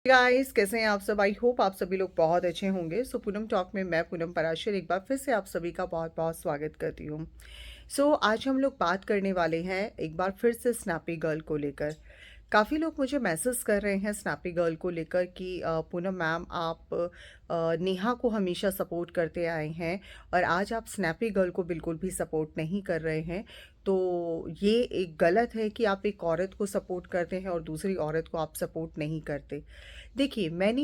Guys, कैसे हैं आप सब। आई होप आप सभी लोग बहुत अच्छे होंगे। सो पूनम टॉक में मैं पूनम पराशर एक बार फिर से आप सभी का बहुत बहुत स्वागत करती हूँ। आज हम लोग बात करने वाले हैं एक बार फिर से स्नैपी गर्ल को लेकर। काफ़ी लोग मुझे मैसेज कर रहे हैं स्नैपी गर्ल को लेकर कि पूनम मैम, आप नेहा को हमेशा सपोर्ट करते आए हैं और आज आप स्नैपी गर्ल को बिल्कुल भी सपोर्ट नहीं कर रहे हैं। तो ये एक गलत है कि आप एक औरत को सपोर्ट करते हैं और दूसरी औरत को आप सपोर्ट नहीं करते। देखिए, मैंने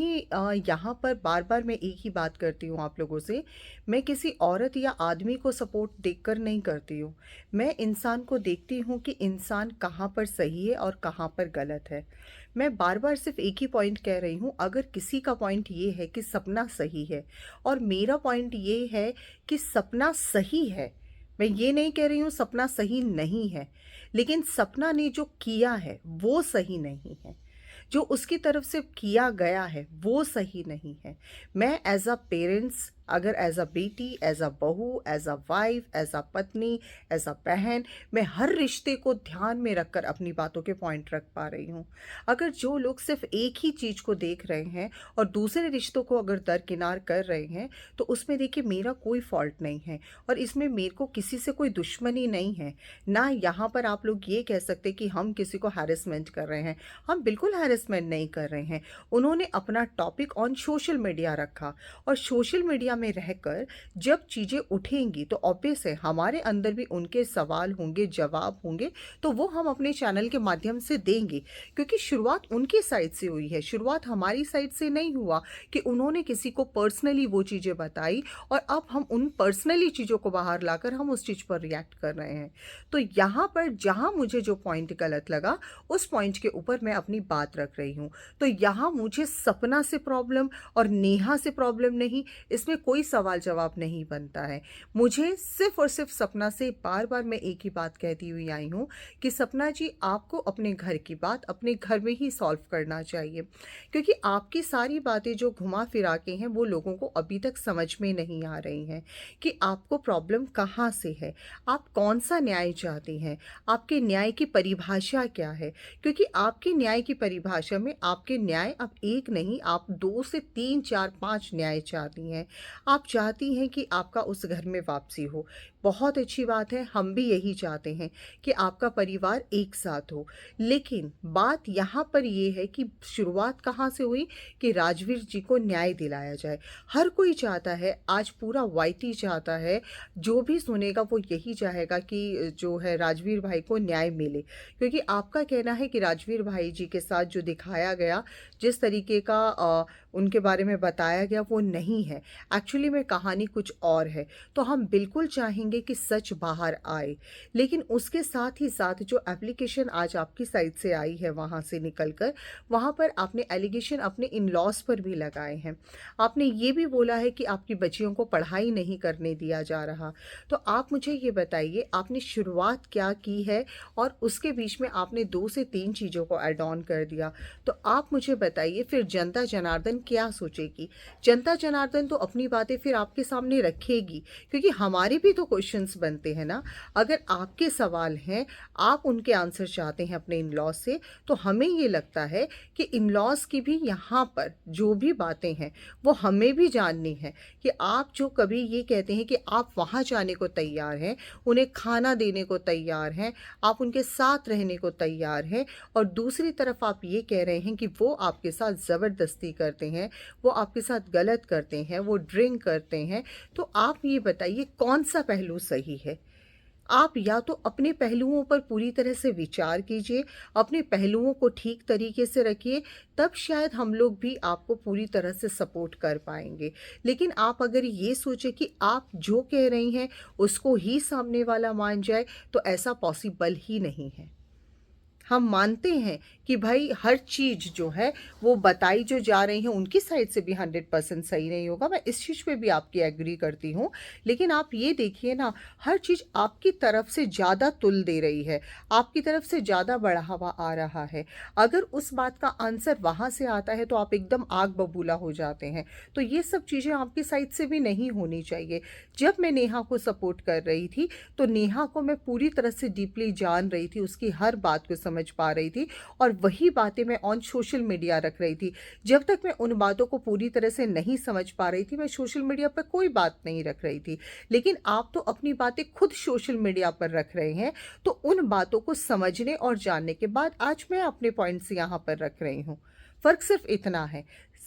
यहाँ पर बार बार मैं एक ही बात करती हूँ आप लोगों से। मैं किसी औरत या आदमी को सपोर्ट देखकर नहीं करती हूँ। मैं इंसान को देखती हूँ कि इंसान कहाँ पर सही है और कहाँ पर गलत है। मैं बार बार सिर्फ एक ही पॉइंट कह रही हूँ। अगर किसी का पॉइंट ये है कि सपना सही है और मेरा पॉइंट ये है कि सपना सही है, मैं ये नहीं कह रही हूँ सपना सही नहीं है, लेकिन सपना ने जो किया है वो सही नहीं है। जो उसकी तरफ से किया गया है वो सही नहीं है। मैं एज अ पेरेंट्स, अगर एज अ बेटी, एज अ बहू, as a wife, as a पत्नी, एज अ बहन, मैं हर रिश्ते को ध्यान में रखकर अपनी बातों के पॉइंट रख पा रही हूँ। अगर जो लोग सिर्फ एक ही चीज़ को देख रहे हैं और दूसरे रिश्तों को अगर दरकिनार कर रहे हैं, तो उसमें देखिए मेरा कोई फॉल्ट नहीं है और इसमें मेरे को किसी से कोई दुश्मनी नहीं है। ना यहाँ पर आप लोग ये कह सकते कि हम किसी को हैरेसमेंट कर रहे हैं। हम बिल्कुल हैरेसमेंट नहीं कर रहे हैं। उन्होंने अपना टॉपिक ऑन सोशल मीडिया रखा और सोशल मीडिया में रहकर जब चीज़ें उठेंगी तो ऑब्वियस है हमारे अंदर भी उनके सवाल होंगे, जवाब होंगे, तो वो हम अपने चैनल के माध्यम से देंगे। क्योंकि शुरुआत उनकी साइड से हुई है, शुरुआत हमारी साइड से नहीं हुआ कि उन्होंने किसी को पर्सनली वो चीज़ें बताई और अब हम उन पर्सनली चीज़ों को बाहर लाकर हम उस चीज़ पर रिएक्ट कर रहे हैं। तो यहाँ पर जहाँ मुझे जो पॉइंट गलत लगा उस पॉइंट के ऊपर मैं अपनी बात रख रही हूँ। तो यहाँ मुझे सपना से प्रॉब्लम और नेहा से प्रॉब्लम नहीं, इसमें कोई सवाल जवाब नहीं बनता है। मुझे सिर्फ और सिर्फ सपना से बार बार मैं एक ही बात कहती हुई आई हूँ कि सपना जी, आपको अपने घर की बात अपने घर में ही सॉल्व करना चाहिए। क्योंकि आपकी सारी बातें जो घुमा फिरा के हैं वो लोगों को अभी तक समझ में नहीं आ रही हैं कि आपको प्रॉब्लम कहाँ से है, आप कौन सा न्याय चाहती हैं, आपके न्याय की परिभाषा क्या है। क्योंकि आपके न्याय की परिभाषा में आपके न्याय अब एक नहीं, आप 2 से 3 4 5 न्याय चाहती हैं। आप चाहती हैं कि आपका उस घर में वापसी हो। बहुत अच्छी बात है, हम भी यही चाहते हैं कि आपका परिवार एक साथ हो। लेकिन बात यहाँ पर ये है कि शुरुआत कहाँ से हुई कि राजवीर जी को न्याय दिलाया जाए। हर कोई चाहता है, आज पूरा वाईटी चाहता है, जो भी सुनेगा वो यही चाहेगा कि जो है राजवीर भाई को न्याय मिले। क्योंकि आपका कहना है कि राजवीर भाई जी के साथ जो दिखाया गया, जिस तरीके का उनके बारे में बताया गया वो नहीं है। एक्चुअली में कहानी कुछ और है। तो हम बिल्कुल चाहेंगे कि सच बाहर आए, लेकिन उसके साथ ही साथ जो एप्लीकेशन आज आपकी साइड से आई है वहाँ से निकलकर, वहाँ पर आपने एलिगेशन अपने इन लॉज पर भी लगाए हैं। आपने ये भी बोला है कि आपकी बच्चियों को पढ़ाई नहीं करने दिया जा रहा। तो आप मुझे ये बताइए, आपने शुरुआत क्या की है और उसके बीच में आपने 2 से 3 चीज़ों को ऐड ऑन कर दिया। तो आप मुझे बताइए फिर जनता जनार्दन क्या सोचेगी। जनता जनार्दन तो अपनी बातें फिर आपके सामने रखेगी, क्योंकि हमारे भी तो क्वेश्चंस बनते हैं ना। अगर आपके सवाल हैं, आप उनके आंसर चाहते हैं अपने इन लॉज से, तो हमें ये लगता है कि इन लॉज की भी यहाँ पर जो भी बातें हैं वो हमें भी जाननी है। कि आप जो कभी ये कहते हैं कि आप वहाँ जाने को तैयार हैं, उन्हें खाना देने को तैयार हैं, आप उनके साथ रहने को तैयार हैं, और दूसरी तरफ आप ये कह रहे हैं कि वो आपके साथ ज़बरदस्ती करते हैं, वो आपके साथ गलत करते हैं, वो ड्रिंक करते हैं। तो आप ये बताइए कौन सा पहलू सही है। आप या तो अपने पहलुओं पर पूरी तरह से विचार कीजिए, अपने पहलुओं को ठीक तरीके से रखिए, तब शायद हम लोग भी आपको पूरी तरह से सपोर्ट कर पाएंगे। लेकिन आप अगर ये सोचें कि आप जो कह रही हैं उसको ही सामने वाला मान जाए, तो ऐसा पॉसिबल ही नहीं है। हम मानते हैं कि भाई हर चीज़ जो है वो बताई जो जा रही है उनकी साइड से भी 100% सही नहीं होगा। मैं इस चीज़ पे भी आपकी एग्री करती हूँ। लेकिन आप ये देखिए ना, हर चीज़ आपकी तरफ से ज़्यादा तुल दे रही है, आपकी तरफ से ज़्यादा बढ़ावा आ रहा है। अगर उस बात का आंसर वहाँ से आता है तो आप एकदम आग बबूला हो जाते हैं। तो ये सब चीज़ें आपकी साइड से भी नहीं होनी चाहिए। जब मैं नेहा को सपोर्ट कर रही थी तो नेहा को मैं पूरी तरह से डीपली जान रही थी, उसकी हर बात को समझ पा रही थी और वही बातें मैं ऑन सोशल मीडिया रख रही थी। जब तक मैं उन बातों को पूरी तरह से नहीं समझ पा रही थी, मैं सोशल मीडिया पर कोई बात नहीं रख रही थी। लेकिन आप तो अपनी बातें खुद सोशल मीडिया पर रख रहे हैं, तो उन बातों को समझने और जानने के बाद आज मैं अपने पॉइंट्स यहाँ पर रख रही हूँ। फ़र्क सिर्फ इतना है।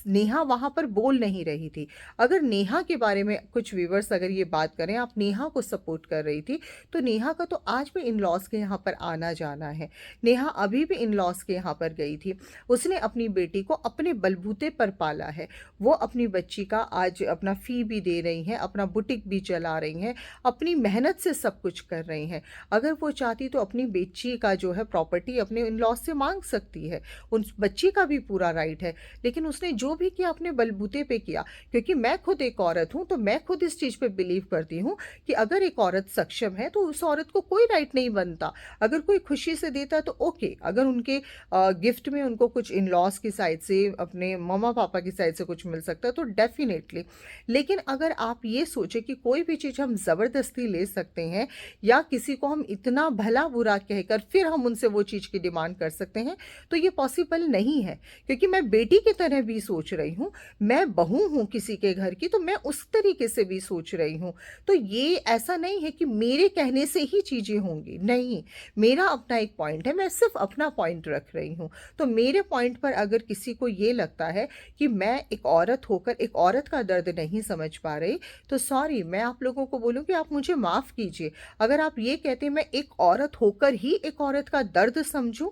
नेहा वहाँ पर बोल नहीं रही थी। अगर नेहा के बारे में कुछ व्यूअर्स अगर ये बात करें, आप नेहा को सपोर्ट कर रही थी, तो नेहा का तो आज भी इन लॉज के यहाँ पर आना जाना है। नेहा अभी भी इन लॉज के यहाँ पर गई थी। उसने अपनी बेटी को अपने बलबूते पर पाला है। वो अपनी बच्ची का आज अपना फ़ी भी दे रही हैं, अपना बुटीक भी चला रही हैं, अपनी मेहनत से सब कुछ कर रही हैं। अगर वो चाहती तो अपनी बेटी का जो है प्रॉपर्टी अपने इन लॉज से मांग सकती है, उन बच्ची का भी पूरा राइट है। लेकिन उसने जो भी किया अपने बलबूते पे किया, क्योंकि मैं खुद एक औरत हूं, तो मैं खुद इस चीज पे बिलीव करती हूं कि अगर एक औरत सक्षम है तो उस औरत को कोई राइट नहीं बनता। अगर कोई खुशी से देता तो ओके, अगर उनके गिफ्ट में उनको कुछ इन लॉज की साइड से, अपने मम्मा पापा की साइड से कुछ मिल सकता है तो डेफिनेटली। लेकिन अगर आप ये सोचे कि कोई भी चीज़ हम ज़बरदस्ती ले सकते हैं या किसी को हम इतना भला बुरा कहकर फिर हम उनसे वो चीज़ की डिमांड कर सकते हैं, तो ये पॉसिबल नहीं है। क्योंकि मैं बेटी की तरह भी सोच रही हूँ, मैं बहू हूँ किसी के घर की, तो मैं उस तरीके से भी सोच रही हूँ। तो ये ऐसा नहीं है कि मेरे कहने से ही चीज़ें होंगी, नहीं। मेरा अपना एक पॉइंट है, मैं सिर्फ अपना पॉइंट रख रही हूँ। तो मेरे पॉइंट पर अगर किसी को ये लगता है कि मैं एक औरत होकर एक औरत का दर्द नहीं समझ पा रही, तो सॉरी, मैं आप लोगों को बोलूँगी आप मुझे माफ़ कीजिए। अगर आप ये कहते हैं मैं एक औरत होकर ही एक औरत का दर्द समझूं,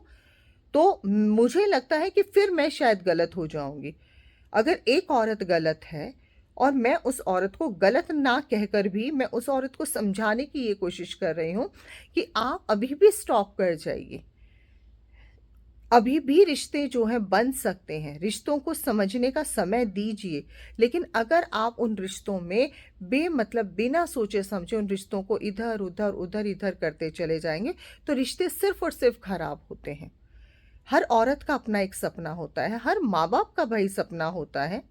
तो मुझे लगता है कि फिर मैं शायद गलत हो जाऊंगी। अगर एक औरत गलत है और मैं उस औरत को गलत ना कहकर भी मैं उस औरत को समझाने की ये कोशिश कर रही हूँ कि आप अभी भी स्टॉप कर जाइए। अभी भी रिश्ते जो हैं बन सकते हैं, रिश्तों को समझने का समय दीजिए। लेकिन अगर आप उन रिश्तों में बेमतलब बिना सोचे समझे उन रिश्तों को इधर उधर उधर इधर करते चले जाएंगे, तो रिश्ते सिर्फ और सिर्फ खराब होते हैं। हर औरत का अपना एक सपना होता है, हर माँ बाप का भाई सपना होता है।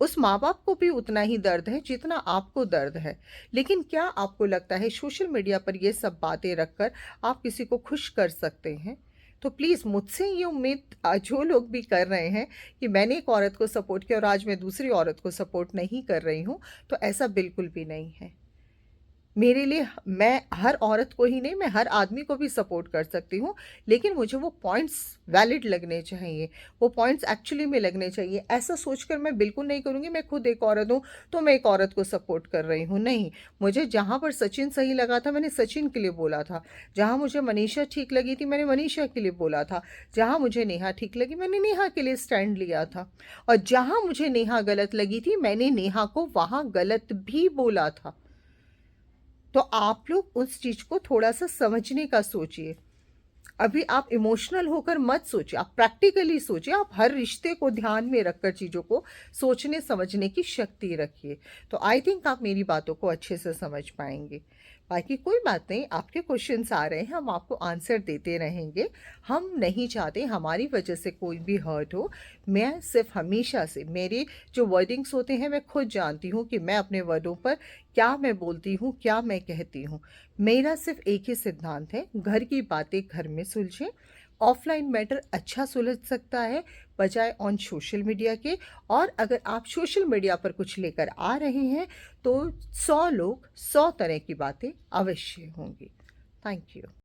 उस माँ बाप को भी उतना ही दर्द है जितना आपको दर्द है। लेकिन क्या आपको लगता है सोशल मीडिया पर ये सब बातें रखकर आप किसी को खुश कर सकते हैं? तो प्लीज़ मुझसे ये उम्मीद जो लोग भी कर रहे हैं कि मैंने एक औरत को सपोर्ट किया और आज मैं दूसरी औरत को सपोर्ट नहीं कर रही हूँ, तो ऐसा बिल्कुल भी नहीं है। मेरे लिए मैं हर औरत को ही नहीं, मैं हर आदमी को भी सपोर्ट कर सकती हूँ। लेकिन मुझे वो पॉइंट्स वैलिड लगने चाहिए, वो पॉइंट्स एक्चुअली में लगने चाहिए। ऐसा सोचकर मैं बिल्कुल नहीं करूँगी मैं खुद एक औरत हूँ तो मैं एक औरत को सपोर्ट कर रही हूँ, नहीं। मुझे जहाँ पर सचिन सही लगा था मैंने सचिन के लिए बोला था, जहाँ मुझे मनीषा ठीक लगी थी मैंने मनीषा के लिए बोला था, जहाँ मुझे नेहा ठीक लगी मैंने नेहा के लिए स्टैंड लिया था, और जहाँ मुझे नेहा गलत लगी थी मैंने नेहा को वहाँ गलत भी बोला था। तो आप लोग उस चीज को थोड़ा सा समझने का सोचिए। अभी आप इमोशनल होकर मत सोचिए, आप प्रैक्टिकली सोचिए, आप हर रिश्ते को ध्यान में रखकर चीज़ों को सोचने समझने की शक्ति रखिए। तो आई थिंक आप मेरी बातों को अच्छे से समझ पाएंगे। बाकी कोई बात नहीं, आपके क्वेश्चंस आ रहे हैं, हम आपको आंसर देते रहेंगे। हम नहीं चाहते हमारी वजह से कोई भी हर्ट हो। मैं सिर्फ हमेशा से मेरे जो वर्डिंग्स होते हैं मैं खुद जानती हूँ कि मैं अपने वर्डों पर क्या मैं बोलती हूँ, क्या मैं कहती हूँ। मेरा सिर्फ एक ही सिद्धांत है, घर की बातें घर में सुलझें। ऑफलाइन मैटर अच्छा सुलझ सकता है बजाय ऑन सोशल मीडिया के। और अगर आप सोशल मीडिया पर कुछ लेकर आ रहे हैं तो 100 लोग 100 तरह की बातें अवश्य होंगी। Thank you.